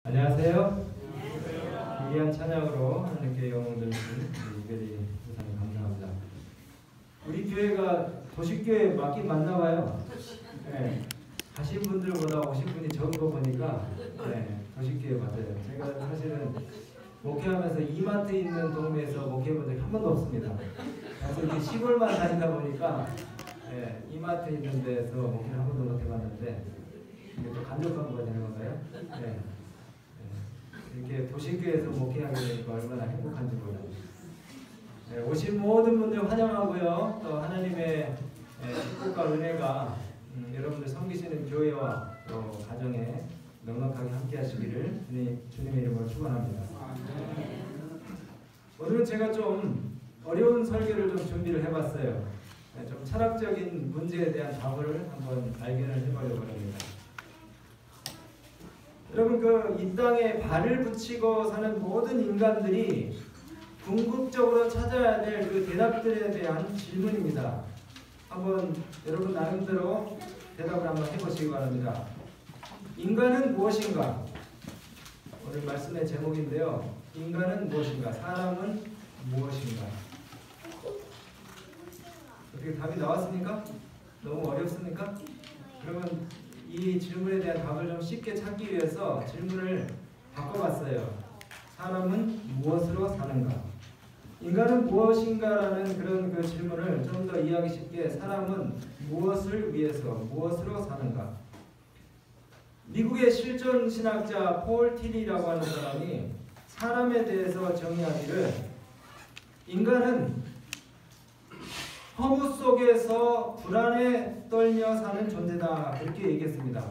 안녕하세요. 귀한 찬양으로 하나님께 영광 돌리신 이별이 우선 감사합니다. 우리 교회가 도시교회 맞긴 맞나 봐요. 네. 가신 분들보다 오신 분이 적은 거 보니까 도시교회 맞아요. 제가 사실은 목회하면서 이마트 있는 동네에서 목회해본 적이 한 번도 없습니다. 그래서 이렇게 시골만 다니다 보니까 이마트 있는 데서 목회를 한 번도 못 해봤는데 이게 또 간접 광고가 되는 건가요? 네. 이렇게 도시교회에서 목회하게 되니까 얼마나 행복한지 몰라요. 오신 모든 분들 환영하고요. 또 하나님의 축복과 은혜가 여러분들 섬기시는 교회와 또 가정에 넉넉하게 함께 하시기를 주님의 이름으로 축원합니다. 오늘은 제가 좀 어려운 설교를 좀 준비를 해봤어요. 좀 철학적인 문제에 대한 답을 한번 발견을 해보려고 합니다. 여러분, 이 땅에 발을 붙이고 사는 모든 인간들이 궁극적으로 찾아야 될 그 대답들에 대한 질문입니다. 한번 여러분 나름대로 대답을 한번 해보시기 바랍니다. 인간은 무엇인가? 오늘 말씀의 제목인데요. 인간은 무엇인가? 사람은 무엇인가? 어떻게 답이 나왔습니까? 너무 어렵습니까? 그러면 이 질문에 대한 답을 좀 쉽게 찾기 위해서 질문을 바꿔봤어요. 사람은 무엇으로 사는가? 인간은 무엇인가라는 그런 그 질문을 좀 더 이해하기 쉽게 사람은 무엇을 위해서 무엇으로 사는가? 미국의 실존신학자 폴 틸리라고 하는 사람이 사람에 대해서 정의하기를 인간은 허무 속에서 불안에 떨며 사는 존재다. 그렇게 얘기했습니다.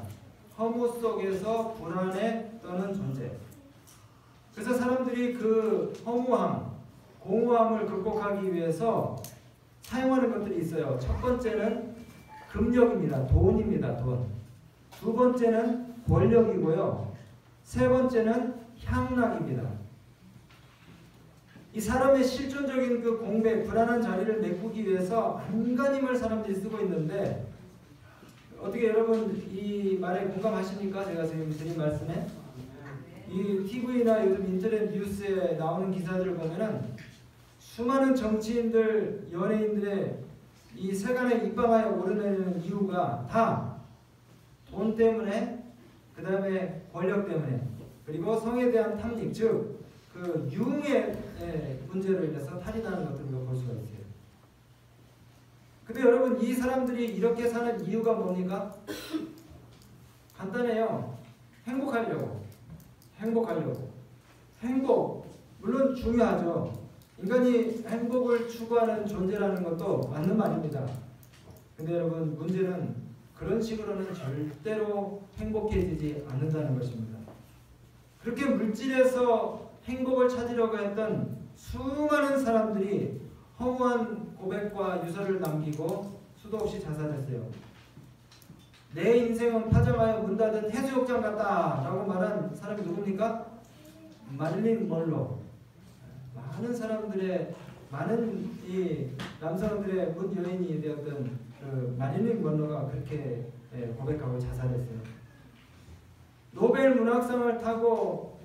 허무 속에서 불안에 떠는 존재. 그래서 사람들이 그 허무함, 공허함을 극복하기 위해서 사용하는 것들이 있어요. 첫 번째는 금력입니다. 돈입니다. 돈. 두 번째는 권력이고요. 세 번째는 향락입니다. 이 사람의 실존적인 그 공백, 불안한 자리를 메꾸기 위해서 안간힘을 사람들이 쓰고 있는데 어떻게 여러분 이 말에 공감하십니까? 제가 지금 드린 말씀에 이 TV나 요즘 인터넷 뉴스에 나오는 기사들을 보면은 수많은 정치인들, 연예인들의 이 세간에 입방하에 오르내리는 이유가 다 돈 때문에, 그 다음에 권력 때문에, 그리고 성에 대한 탐닉, 즉 그 유흥의 문제로 인해서 탈이 나는 것들을 우리가 볼 수가 있어요. 근데 여러분 이 사람들이 이렇게 사는 이유가 뭡니까? 간단해요. 행복하려고. 행복 물론 중요하죠. 인간이 행복을 추구하는 존재라는 것도 맞는 말입니다. 근데 여러분 문제는 그런 식으로는 절대로 행복해지지 않는다는 것입니다. 그렇게 물질에서 행복을 찾으려고 했던 수많은 사람들이 허무한 고백과 유서를 남기고 수도 없이 자살했어요. 내 인생은 파장하여 문 닫은 해수욕장 같다 라고 말한 사람이 누굽니까? 마릴린 먼로. 많은 사람들의, 많은 이 남성들의 문 여인이 되었던 그 마릴린 먼로가 그렇게 고백하고 자살했어요. 노벨 문학상을 타고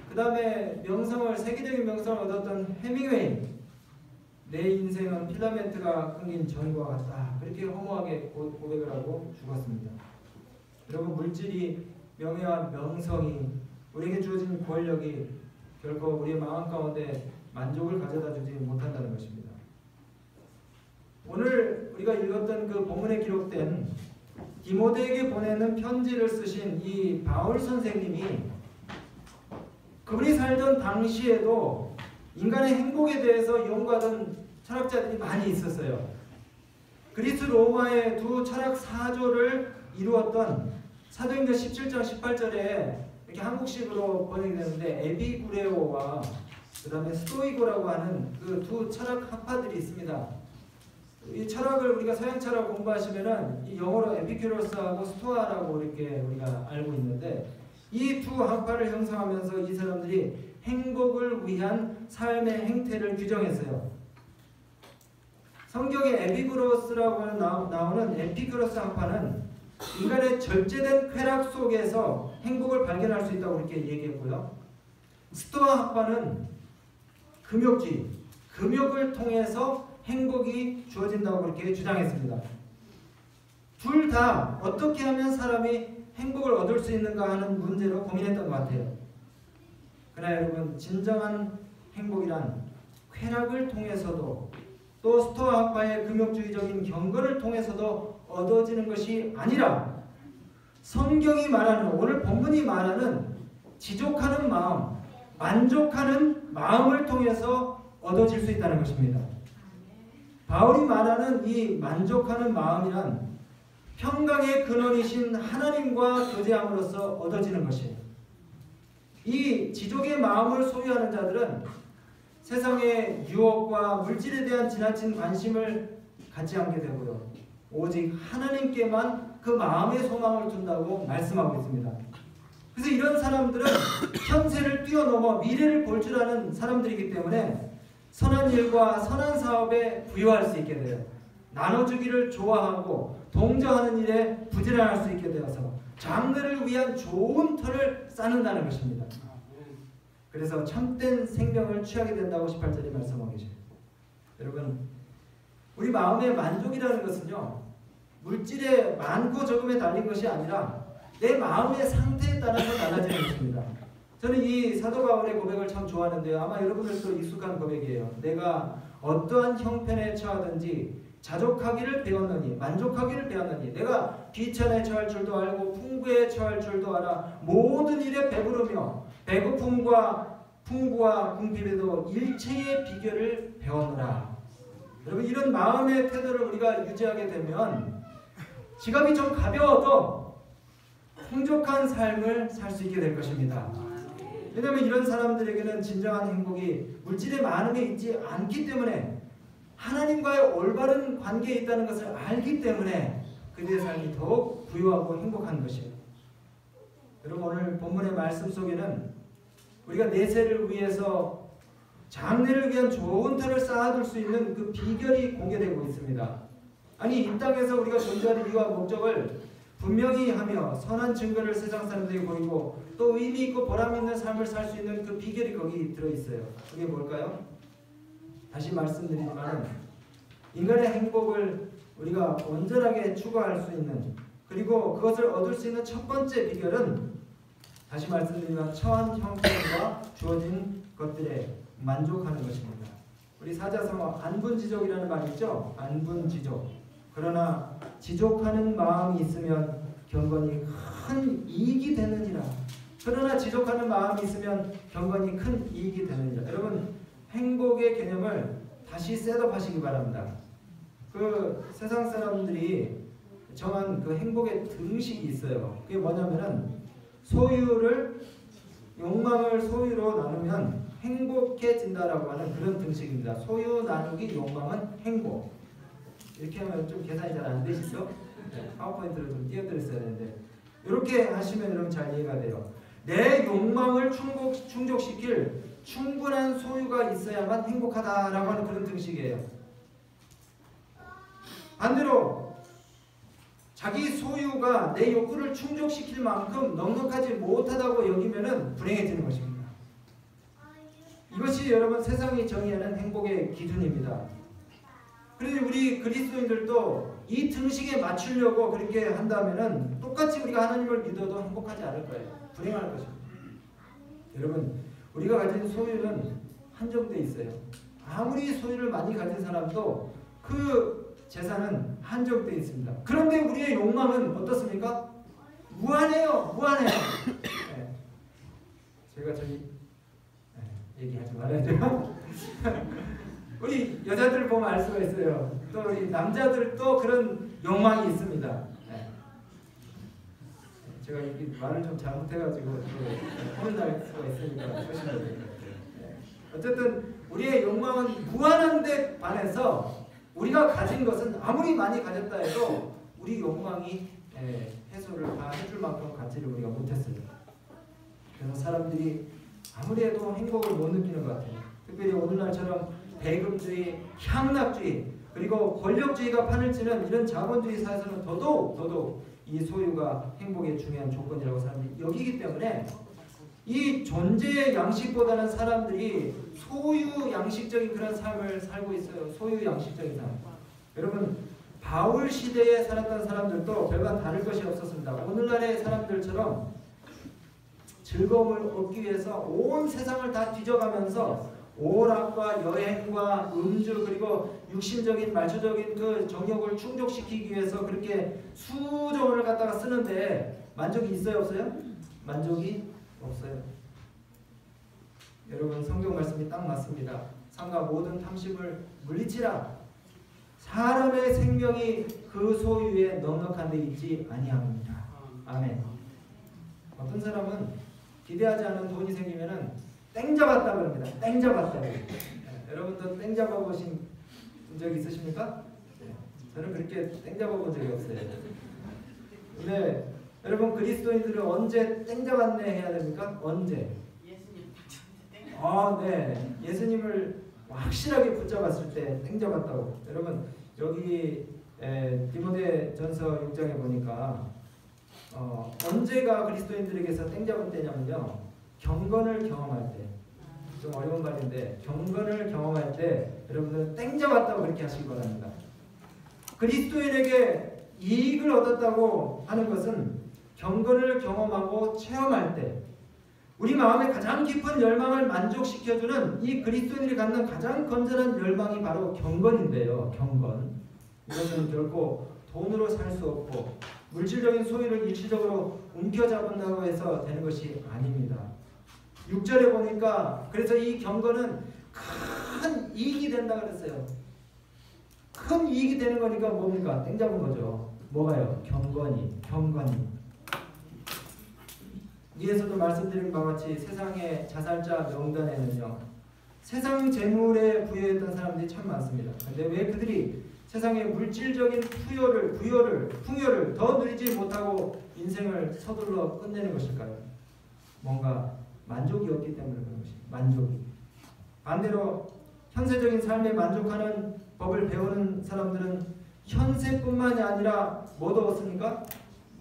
그 다음에 명성을, 세계적인 명성을 얻었던 해밍웨이. 내 인생은 필라멘트가 끊긴 전과 같다. 그렇게 허무하게 고백을 하고 죽었습니다. 여러분 물질이, 명예와 명성이, 우리에게 주어진 권력이 결코 우리의 마음 가운데 만족을 가져다 주지 못한다는 것입니다. 오늘 우리가 읽었던 그 본문에 기록된 디모데에게 보내는 편지를 쓰신 이 바울 선생님이 그분이 살던 당시에도 인간의 행복에 대해서 연구하던 철학자들이 많이 있었어요. 그리스 로마의 두 철학 사조를 이루었던 사도행전 17장 18절에 이렇게 한국식으로 번역이 되는데 에피쿠레오와 그 다음에 스토이고라고 하는 그 두 철학 학파들이 있습니다. 이 철학을 우리가 서양 철학 공부하시면은 이 영어로 에피큐로스하고 스토아라고 이렇게 우리가 알고 있는데 이 두 학파를 형성하면서 이 사람들이 행복을 위한 삶의 행태를 규정했어요. 성경에 에피쿠로스라고 나오는 에피쿠로스 학파는 인간의 절제된 쾌락 속에서 행복을 발견할 수 있다고 이렇게 얘기했고요. 스토아 학파는 금욕주의, 금욕을 통해서 행복이 주어진다고 그렇게 주장했습니다. 둘 다 어떻게 하면 사람이 행복을 얻을 수 있는가 하는 문제로 고민했던 것 같아요. 그러나 여러분, 진정한 행복이란 쾌락을 통해서도 또 스토아 학파의 금욕주의적인 경건을 통해서도 얻어지는 것이 아니라 성경이 말하는, 오늘 본문이 말하는 지족하는 마음, 만족하는 마음을 통해서 얻어질 수 있다는 것입니다. 바울이 말하는 이 만족하는 마음이란 평강의 근원이신 하나님과 교제함으로써 얻어지는 것이에요. 이 지족의 마음을 소유하는 자들은 세상의 유혹과 물질에 대한 지나친 관심을 갖지 않게 되고요. 오직 하나님께만 그 마음의 소망을 둔다고 말씀하고 있습니다. 그래서 이런 사람들은 현세를 뛰어넘어 미래를 볼 줄 아는 사람들이기 때문에 선한 일과 선한 사업에 부여할 수 있게 돼요. 나눠주기를 좋아하고 동정하는 일에 부지런할 수 있게 되어서 장래를 위한 좋은 터를 쌓는다는 것입니다. 그래서 참된 생명을 취하게 된다고 18절에 말씀하고 계셔요. 여러분, 우리 마음의 만족이라는 것은요, 물질의 많고 적음에 달린 것이 아니라 내 마음의 상태에 따라서 달라지는 것입니다. 저는 이 사도 바울의 고백을 참 좋아하는데요. 아마 여러분들도 익숙한 고백이에요. 내가 어떠한 형편에 처하든지 자족하기를 배웠느니, 만족하기를 배웠느니, 내가 비천에 처할 줄도 알고 풍부에 처할 줄도 알아 모든 일에 배부르며 배고픔과 풍부와 궁핍에도 일체의 비결을 배웠노라. 여러분, 이런 마음의 태도를 우리가 유지하게 되면 지갑이 좀 가벼워도 풍족한 삶을 살 수 있게 될 것입니다. 왜냐하면 이런 사람들에게는 진정한 행복이 물질의 많음에 있지 않기 때문에 하나님과의 올바른 관계에 있다는 것을 알기 때문에 그들의 삶이 더욱 부유하고 행복한 것이에요. 여러분, 오늘 본문의 말씀 속에는 우리가 내세를 위해서 장래를 위한 좋은 터를 쌓아둘 수 있는 그 비결이 공개되고 있습니다. 아니, 이 땅에서 우리가 존재하는 이유와 목적을 분명히 하며 선한 증거를 세상 사람들에게 보이고 또 의미 있고 보람 있는 삶을 살 수 있는 그 비결이 거기 들어있어요. 그게 뭘까요? 다시 말씀드리지만 인간의 행복을 우리가 온전하게 추구할 수 있는, 그리고 그것을 얻을 수 있는 첫 번째 비결은 다시 말씀드리면 처한 형편과 주어진 것들에 만족하는 것입니다. 우리 사자성어 안분지족이라는 말이 있죠. 안분지족. 그러나 지족하는 마음이 있으면 경건이 큰 이익이 되느니라. 그러나 지족하는 마음이 있으면 경건이 큰 이익이 되느니라. 여러분, 행복의 개념을 다시 셋업하시기 바랍니다. 그 세상 사람들이 정한 그 행복의 등식이 있어요. 그게 뭐냐면은 소유를, 욕망을 소유로 나누면 행복해진다라고 하는 그런 등식입니다. 소유 나누기 욕망은 행복. 이렇게 하면 좀 계산이 잘 안 되시죠? 네, 파워포인트를 좀 띄워드렸어야 되는데 이렇게 하시면 여러분 잘 이해가 돼요. 내 욕망을 충족시킬 충분한 소유가 있어야만 행복하다라고 하는 그런 등식이에요. 반대로 자기 소유가 내 욕구를 충족시킬 만큼 넉넉하지 못하다고 여기면은 불행해지는 것입니다. 이것이 여러분 세상이 정의하는 행복의 기준입니다. 그런데 우리 그리스도인들도 이 등식에 맞추려고 그렇게 한다면은 똑같이 우리가 하나님을 믿어도 행복하지 않을 거예요. 불행할 것입니다. 여러분, 우리가 가진 소유는 한정돼 있어요. 아무리 소유를 많이 가진 사람도 그 재산은 한정돼 있습니다. 그런데 우리의 욕망은 어떻습니까? 무한해요. 무한해요. 네. 제가 얘기하지 말아야죠. 우리 여자들 보면 알 수가 있어요. 또 우리 남자들도 그런 욕망이 있습니다. 네. 제가 이 말을 좀 잘못해가지고 혼날 수가 있으니까 조심해야. 어쨌든 우리의 욕망은 무한한데 반해서 우리가 가진 것은 아무리 많이 가졌다 해도 우리 욕망이 해소를 다 해줄 만큼 가치를 우리가 못했어요. 그래서 사람들이 아무리 해도 행복을 못 느끼는 것 같아요. 특별히 오늘날처럼 배급주의, 향락주의, 그리고 권력주의가 판을 치는 이런 자본주의 사회에서는 더더욱 이 소유가 행복의 중요한 조건이라고 사람들이 여기기 때문에 이 존재의 양식보다는 사람들이 소유 양식적인 그런 삶을 살고 있어요. 소유 양식적인 삶. 여러분 바울 시대에 살았던 사람들도 별반 다를 것이 없었습니다. 오늘날의 사람들처럼 즐거움을 얻기 위해서 온 세상을 다 뒤져가면서 오락과 여행과 음주 그리고 육신적인 말초적인 그 정욕을 충족시키기 위해서 그렇게 수조 원을 갖다가 쓰는데 만족이 있어요 없어요? 만족이 없어요. 여러분 성경 말씀이 딱 맞습니다. 삼가 모든 탐심을 물리치라. 사람의 생명이 그 소유에 넉넉한 데 있지 아니합니다. 아멘. 어떤 사람은 기대하지 않은 돈이 생기면은 땡 잡았다 그럽니다. 땡 잡았다. 여러분도 땡 잡아보신 적 있으십니까? 저는 그렇게 땡 잡아본 적이 없어요. 근데 여러분 그리스도인들은 언제 땡 잡았네 해야 됩니까? 언제? 네. 예수님을 확실하게 붙잡았을 때 땡 잡았다고. 여러분 여기 디모데전서 6장에 보니까 언제가 그리스도인들에게서 땡 잡은 때냐면요. 경건을 경험할 때. 좀 어려운 말인데 경건을 경험할 때 여러분들은 땡 잡았다고 그렇게 하시기 바랍니다. 그리스도인에게 이익을 얻었다고 하는 것은 경건을 경험하고 체험할 때 우리 마음의 가장 깊은 열망을 만족시켜주는 이 그리스도인들이 갖는 가장 건전한 열망이 바로 경건인데요. 경건. 이것은 결코 돈으로 살 수 없고 물질적인 소유를 일시적으로 움켜잡는다고 해서 되는 것이 아닙니다. 6절에 보니까 그래서 이 경건은 큰 이익이 된다 그랬어요. 큰 이익이 되는 거니까 뭡니까? 땡 잡은 거죠. 뭐가요? 경건이. 위에서도 말씀드린 바와 같이 세상의 자살자 명단에는요. 세상 재물에 부여했던 사람들이 참 많습니다. 근데 왜 그들이 세상의 물질적인 풍요를 더 누리지 못하고 인생을 서둘러 끝내는 것일까요? 뭔가 만족이 없기 때문에 그런 것입니다. 만족이. 반대로 현세적인 삶에 만족하는 법을 배우는 사람들은 현세뿐만이 아니라 뭐도 얻습니까?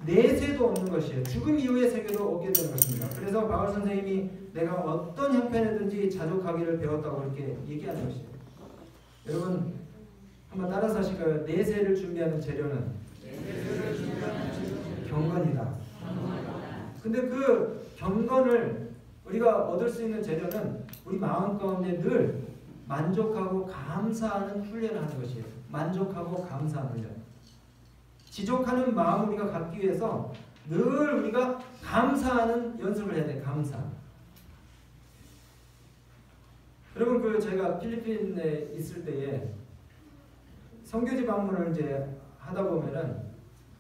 내세도 얻는 것이에요. 죽음 이후의 세계도 얻게 되는 것입니다. 그래서 바울 선생님이 내가 어떤 형편에든지 자족하기를 배웠다고 이렇게 얘기하는 것이에요. 여러분 한번 따라서 하실까요? 내세를 준비하는 재료는 경건이다. 근데 그 경건을 우리가 얻을 수 있는 재료는 우리 마음 가운데 늘 만족하고 감사하는 훈련을 하는 것이에요. 만족하고 감사하는 훈련. 지족하는 마음을 우리가 갖기 위해서 늘 우리가 감사하는 연습을 해야 돼요. 감사. 여러분 제가 필리핀에 있을 때에 선교지 방문을 이제 하다 보면은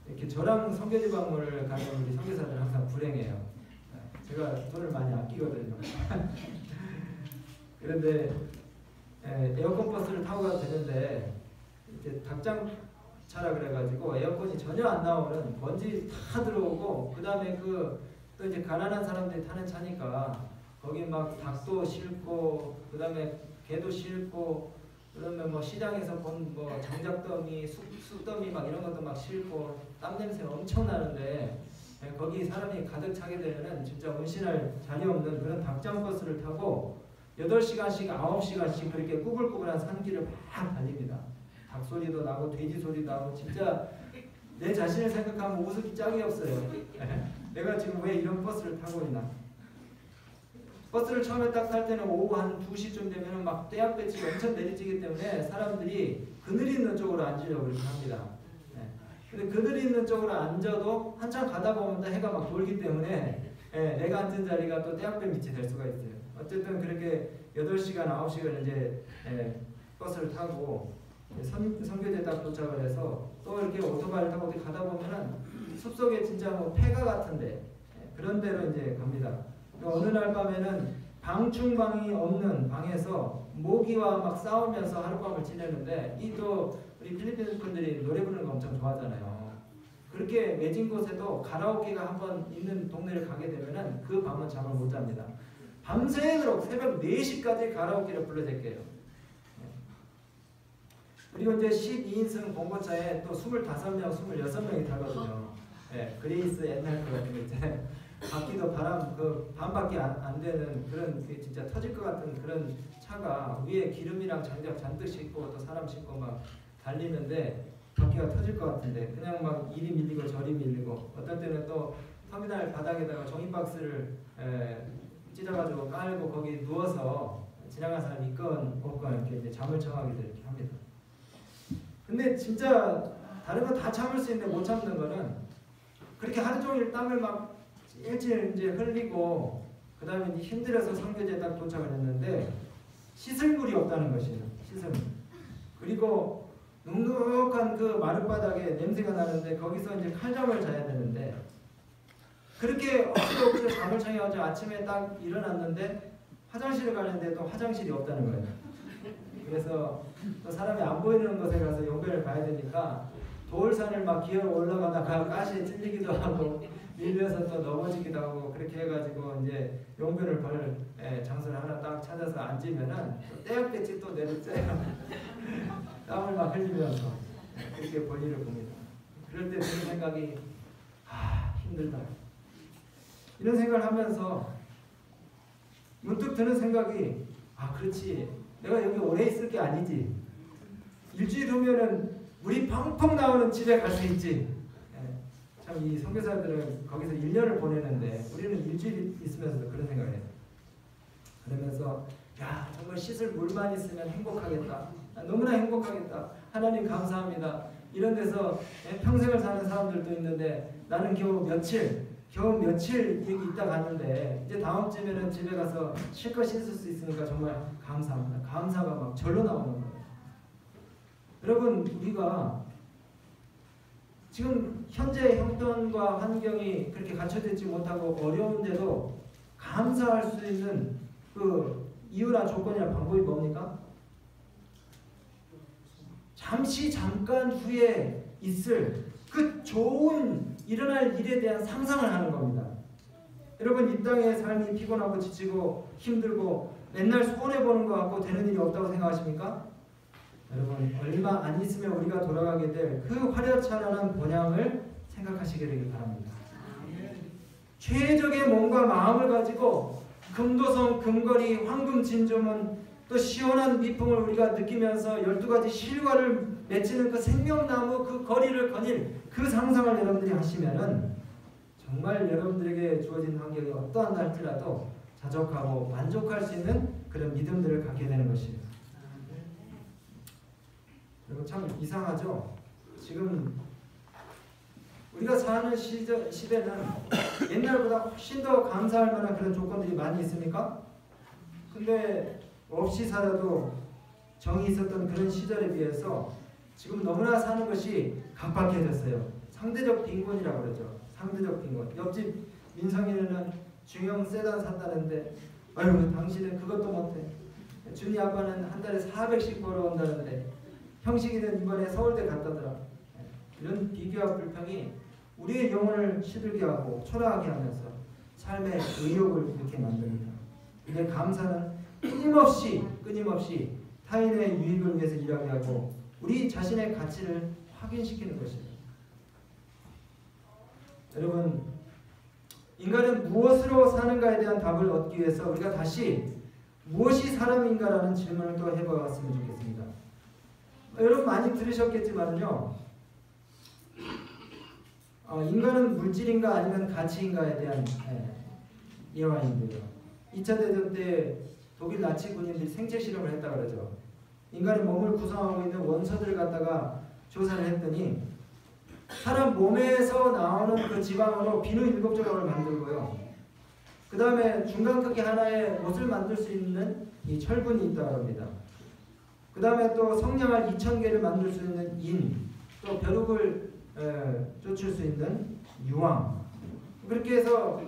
이렇게 저랑 선교지 방문을 가면 우리 선교사들은 항상 불행해요. 제가 돈을 많이 아끼거든요. 그런데 에어컨 버스를 타고 가도 되는데 이제 닭장차라 그래가지고 에어컨이 전혀 안 나오는 먼지 다 들어오고 그 다음에 또 이제 가난한 사람들이 타는 차니까 거기 막 닭도 싣고 그 다음에 개도 싣고 그러면 뭐 시장에서 본 뭐 장작더미, 쑥더미 막 이런 것도 막 싣고 땀 냄새 엄청 나는데 거기 사람이 가득 차게 되면은 진짜 운신할 자리 없는 그런 닭장 버스를 타고 8시간씩 9시간씩 그렇게 꾸불꾸불한 산길을 막 달립니다. 닭 소리도 나고 돼지 소리도 나고 진짜 내 자신을 생각하면 우습기 짝이 없어요. 내가 지금 왜 이런 버스를 타고 있나? 버스를 처음에 딱 탈 때는 오후 한 2시쯤 되면은 막 떼약볕이 엄청 내리쬐기 때문에 사람들이 그늘이 있는 쪽으로 앉으려고 그렇게 합니다. 근데 그늘이 있는 쪽으로 앉아도 한참 가다 보면 또 해가 막 돌기 때문에 내가 앉은 자리가 또 떼약볕 밑이 될 수가 있어요. 어쨌든 그렇게 8시간, 9시간 이제 버스를 타고 선교지에 딱 도착을 해서 또 이렇게 오토바이를 타고 어디 가다 보면은 숲속에 진짜 뭐 폐가 같은데 그런 데로 이제 갑니다. 어느 날 밤에는 방충망이 없는 방에서 모기와 막 싸우면서 하룻밤을 지내는데 또 우리 필리핀 분들이 노래 부르는 거 엄청 좋아하잖아요. 그렇게 외진 곳에도 가라오케가 한번 있는 동네를 가게 되면은 그 밤은 잠을 못 잡니다. 밤새도록 새벽 4시까지 가라오케를 불러댈게요. 그리고 이제 12인승 봉고차에 또 25명, 26명이 타거든요. 그레이스 옛날 거 같은 거 있잖아요. 바퀴도 바람 그 반밖에 안 되는 그런 진짜 터질 것 같은 그런 차가 위에 기름이랑 장작 잔뜩 싣고 또 사람 싣고 막 달리는데 바퀴가 터질 것 같은데 그냥 막 이리 밀리고 저리 밀리고 어떤 때는 또 터미널 바닥에다가 종이박스를 찢어가지고 깔고 거기 누워서 지나간 사람 있건 없건 이렇게 이제 잠을 청하기도 이렇게 합니다. 근데 진짜 다른 거 다 참을 수 있는데 못 참는 거는 그렇게 하루 종일 땀을 막 일주일 이제 흘리고 그 다음에 힘들어서 선교지에 딱 도착을 했는데 씻을 물이 없다는 것이에요. 씻을 물. 그리고 눅눅한 그 마룻바닥에 냄새가 나는데 거기서 이제 칼잠을 자야 되는데 그렇게 억지로 잠을 청해가지고 아침에 딱 일어났는데 화장실을 가는데 또 화장실이 없다는 거예요. 그래서 또 사람이 안 보이는 곳에 가서 용변을 가야 되니까 돌산을 막 기어 올라가다가 가시에 찔리기도 하고 밀려서 또 넘어지기도 하고 그렇게 해가지고 이제 용변을 볼 장소를 하나 딱 찾아서 앉으면은 떼약볕이 또 내려쬐요. 땀을 막 흘리면서 그렇게 볼일을 봅니다. 그럴 때 드는 생각이 힘들다. 이런 생각을 하면서 문득 드는 생각이 그렇지 내가 여기 오래 있을 게 아니지. 일주일 후면은 물이 펑펑 나오는 집에 갈 수 있지. 참 이 선교사들은 거기서 1년을 보내는데 우리는 일주일 있으면서도 그런 생각을 해요. 그러면서 야 정말 씻을 물만 있으면 행복하겠다. 너무나 행복하겠다. 하나님 감사합니다. 이런 데서 평생을 사는 사람들도 있는데 나는 겨우 며칠 여기 있다 가는데 이제 다음 주면은 집에 가서 실컷 씻을 수 있으니까 정말 감사합니다. 감사가 막 절로 나오는 거예요. 여러분 우리가 지금 현재 형편과 환경이 그렇게 갖춰지지 못하고 어려운데도 감사할 수 있는 그 이유나 조건이나 방법이 뭡니까? 잠깐 후에 있을 그 좋은 일어날 일에 대한 상상을 하는 겁니다. 여러분 이 땅의 삶이 피곤하고 지치고 힘들고 맨날 손해보는 것 같고 되는 일이 없다고 생각하십니까? 여러분 얼마 안 있으면 우리가 돌아가게 될 그 화려찬란한 본향을 생각하시게 되길 바랍니다. 최적의 몸과 마음을 가지고 금도성, 금거리, 황금 진주문 또 시원한 미풍을 우리가 느끼면서 12가지 실과를 맺히는 그 생명나무 그 거리를 거닐 그 상상을 여러분들이 하시면은 정말 여러분들에게 주어진 환경이 어떠한다 할지라도 자족하고 만족할 수 있는 그런 믿음들을 갖게 되는 것이에요. 그리고 참 이상하죠? 지금 우리가 사는 시대는 옛날보다 훨씬 더 감사할 만한 그런 조건들이 많이 있습니까? 근데 없이 살아도 정이 있었던 그런 시절에 비해서 지금 너무나 사는 것이 각박해졌어요. 상대적 빈곤이라고 그러죠. 상대적 빈곤. 옆집 민성이는 중형 세단 산다는데 아유 당신은 그것도 못해. 준이 아빠는 한 달에 400씩 벌어온다는데 형식이는 이번에 서울대 갔다더라. 이런 비교와 불평이 우리의 영혼을 시들게 하고 초라하게 하면서 삶의 의욕을 이렇게 만듭니다. 근데 감사는 끊임없이 타인의 유익을 위해서 일하게 하고 우리 자신의 가치를 확인시키는 것입니다. 여러분 인간은 무엇으로 사는가에 대한 답을 얻기 위해서 우리가 다시 무엇이 사람인가라는 질문을 또 해보았으면 좋겠습니다. 여러분 많이 들으셨겠지만요. 인간은 물질인가 아니면 가치인가에 대한 예화인데요. 2차 대전 때 독일 나치 군인들이 생체 실험을 했다 그러죠. 인간의 몸을 구성하고 있는 원소들을 갖다가 조사를 했더니 사람 몸에서 나오는 그 지방으로 비누 7조각을 만들고요. 그 다음에 중간 크기 하나의 옷을 만들 수 있는 이 철분이 있다고 합니다. 그 다음에 또 성냥을 2000개를 만들 수 있는 인, 또 벼룩을 쫓을 수 있는 유황. 그렇게 해서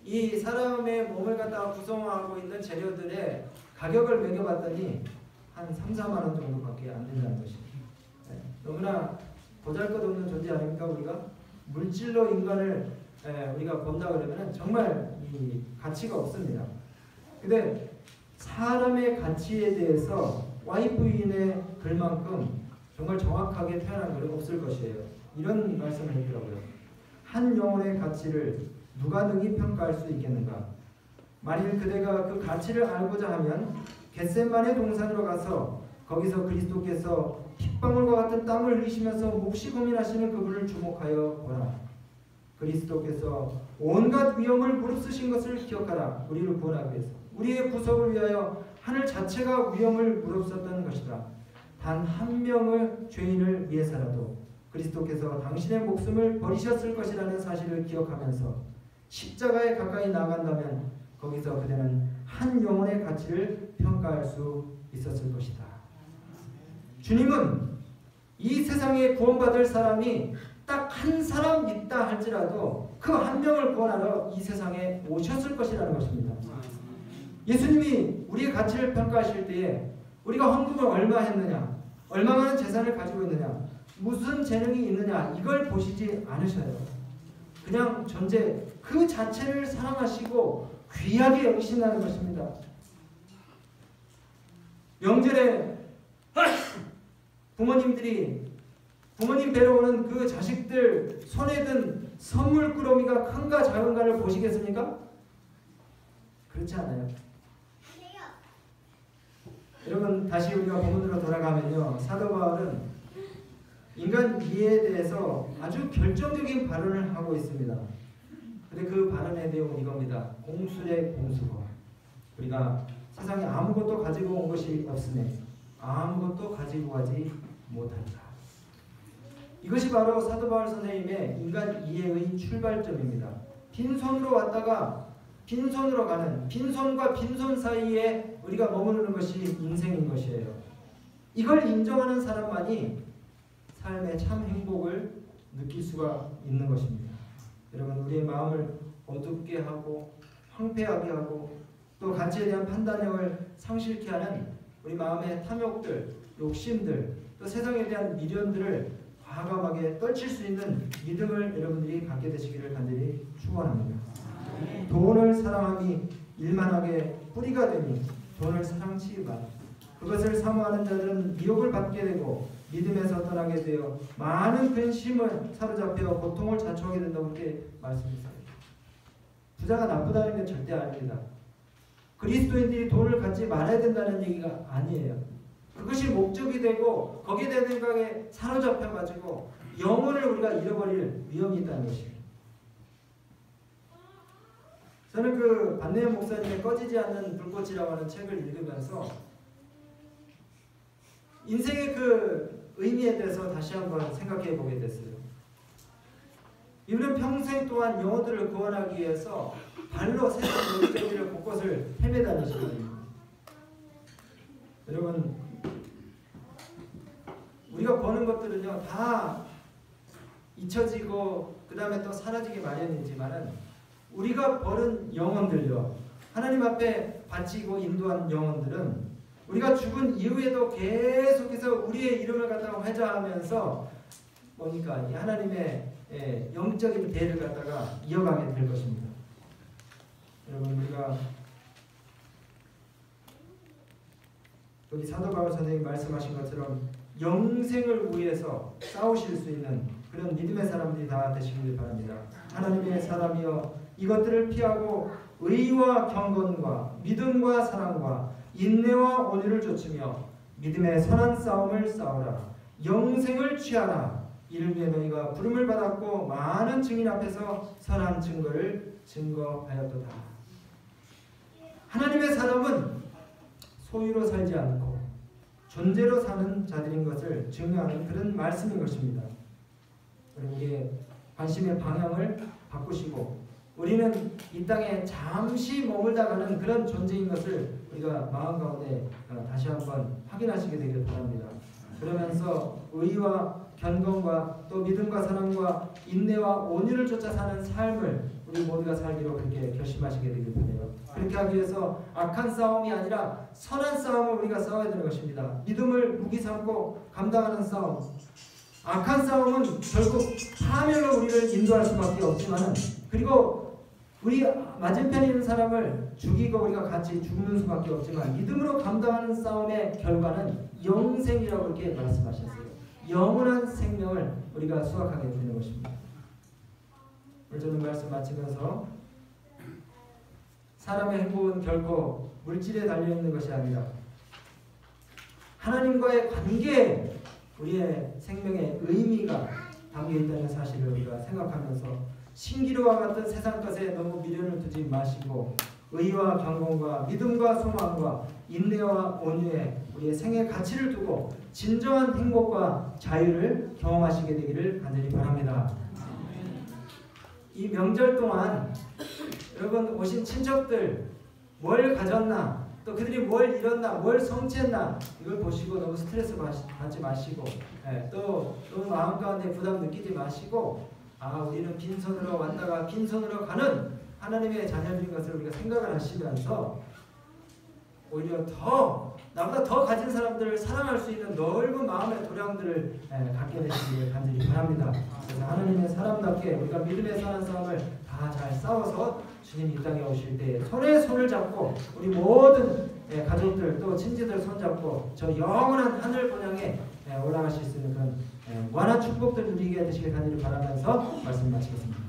이 사람의 몸을 갖다가 구성하고 있는 재료들의 가격을 매겨봤더니 한 3, 4만 원 정도밖에 안 된다는 것입니다. 너무나 보잘것없는 존재 아닙니까? 우리가 물질로 인간을 우리가 본다 그러면 정말 이 가치가 없습니다. 근데 사람의 가치에 대해서 YV인의 글만큼 정말 정확하게 표현한 글은 없을 것이에요. 이런 말씀을 했더라고요. 한 영혼의 가치를 누가 능히 평가할 수 있겠는가? 만일 그대가 그 가치를 알고자 하면 겟세마네 동산으로 가서 거기서 그리스도께서 핏방울과 같은 땀을 흘리시면서 몹시 고민하시는 그분을 주목하여 보라. 그리스도께서 온갖 위험을 무릅쓰신 것을 기억하라. 우리를 구원하기 위해서, 우리의 구속을 위하여 하늘 자체가 위험을 무릅썼던 것이다. 단 한 명의 죄인을 위해서라도 그리스도께서 당신의 목숨을 버리셨을 것이라는 사실을 기억하면서 십자가에 가까이 나아간다면 거기서 그대는 한 영혼의 가치를 평가할 수 있었을 것이다. 주님은 이 세상에 구원받을 사람이 딱 한 사람 있다 할지라도 그 한 명을 구원하러 이 세상에 오셨을 것이라는 것입니다. 예수님이 우리의 가치를 평가하실 때에 우리가 헌금을 얼마 했느냐, 얼마만한 재산을 가지고 있느냐, 무슨 재능이 있느냐, 이걸 보시지 않으셔요. 그냥 존재 그 자체를 사랑하시고 귀하게 여기신다는 것입니다. 명절에 부모님 뵈러 오는 그 자식들 손에 든 선물 꾸러미가 큰가 작은가를 보시겠습니까? 그렇지 않아요. 여러분, 다시 우리가 본문으로 돌아가면요, 사도 바울은 인간 이해에 대해서 아주 결정적인 발언을 하고 있습니다. 근데 그 발언의 내용은 이겁니다. 공술의 공수고, 우리가 세상에 아무것도 가지고 온 것이 없으니 아무것도 가지고 가지 못한다. 이것이 바로 사도 바울 선생님의 인간 이해의 출발점입니다. 빈손으로 왔다가 빈손으로 가는, 빈손과 빈손 사이에 우리가 머무르는 것이 인생인 것이에요. 이걸 인정하는 사람만이 삶의 참 행복을 느낄 수가 있는 것입니다. 여러분, 우리의 마음을 어둡게 하고 황폐하게 하고 또 가치에 대한 판단력을 상실케 하는 우리 마음의 탐욕들, 욕심들, 또 세상에 대한 미련들을 과감하게 떨칠 수 있는 믿음을 여러분들이 갖게 되시기를 간절히 축원합니다. 돈을 사랑함이 일만하게 뿌리가 되니 돈을 사랑치기가, 그것을 사모하는 자들은 미혹을 받게 되고 믿음에서 떠나게 되어 많은 근심을 사로잡혀 고통을 자초하게 된다고 그렇게 말씀했습니다. 부자가 나쁘다는 게 절대 아닙니다. 그리스도인들이 돈을 갖지 말아야 된다는 얘기가 아니에요. 그것이 목적이 되고 거기에 대한 생각에 사로잡혀가지고 영혼을 우리가 잃어버릴 위험이 있다는 것입니다. 저는 그 반내현 목사님의 꺼지지 않는 불꽃이라고 하는 책을 읽으면서 인생의 그 의미에 대해서 다시 한번 생각해 보게 됐어요. 이분은 평생 동안 영혼들을 구원하기 위해서 발로 세상 여기저기를 곳곳을 헤매다니신 거예요. 여러분, 우리가 버는 것들은요 다 잊혀지고 그 다음에 또 사라지기 마련이지만은 우리가 버는 영혼들요, 하나님 앞에 바치고 인도한 영혼들은 우리가 죽은 이후에도 계속해서 우리의 이름을 갖다가 회자하면서 뭐니까 이 하나님의 영적인 대를 갖다가 이어가게 될 것입니다. 여러분, 우리가 여기 사도 바울 선생님이 말씀하신 것처럼 영생을 위해서 싸우실 수 있는 그런 믿음의 사람들이 다 되시길 바랍니다. 하나님의 사람이여, 이것들을 피하고 의와 경건과 믿음과 사랑과 인내와 온유를 좇으며 믿음의 선한 싸움을 싸우라. 영생을 취하라. 이를 위해 너희가 부름을 받았고 많은 증인 앞에서 선한 증거를 증거하였도다. 하나님의 사람은 소유로 살지 않고 존재로 사는 자들인 것을 증명하는 그런 말씀인 것입니다. 우리의 관심의 방향을 바꾸시고 우리는 이 땅에 잠시 머물다 가는 그런 존재인 것을 우리가 마음 가운데 다시 한번 확인하시게 되길 바랍니다. 그러면서 의와 견건과 또 믿음과 사랑과 인내와 온유를 쫓아 사는 삶을 우리 모두가 살기로 그렇게 결심하시게 되길 바라요. 그렇게 하기 위해서 악한 싸움이 아니라 선한 싸움을 우리가 싸워야 되는 것입니다. 믿음을 무기 삼고 감당하는 싸움. 악한 싸움은 결국 파멸로 우리를 인도할 수밖에 없지만, 그리고 우리 맞은편에 있는 사람을 죽이고 우리가 같이 죽는 수밖에 없지만, 믿음으로 감당하는 싸움의 결과는 영생이라고 이렇게 말씀하셨어요. 영원한 생명을 우리가 수확하게 되는 것입니다. 오늘 저는 말씀 마치면서 사람의 행복은 결코 물질에 달려있는 것이 아니라 하나님과의 관계에 우리의 생명의 의미가 담겨있다는 사실을 우리가 생각하면서 신기루와 같은 세상 것에 너무 미련을 두지 마시고 의와 경건과 믿음과 소망과 인내와 온유에 우리의 생의 가치를 두고 진정한 행복과 자유를 경험하시게 되기를 간절히 바랍니다. 이 명절 동안 여러분 오신 친척들 뭘 가졌나, 또 그들이 뭘 이뤘나, 뭘 성취했나 이걸 보시고 너무 스트레스 받지 마시고, 또 너무 마음 가운데 부담 느끼지 마시고, 우리는 빈손으로 왔다가 빈손으로 가는 하나님의 자녀들인 것을 우리가 생각을 하시면서 오히려 더 나보다 더 가진 사람들을 사랑할 수 있는 넓은 마음의 도량들을 갖게 되시길 간절히 바랍니다. 그래서 하나님의 사람답게 우리가 믿음의 사는 싸움을 다 잘 싸워서 주님 이 땅에 오실 때 손에 손을 잡고 우리 모든 가족들 또 친지들 손잡고 저 영원한 하늘 본향에 올라가실 수 있는 그런 무한한 축복들 누리게 되시길 간절히 바라면서 말씀 마치겠습니다.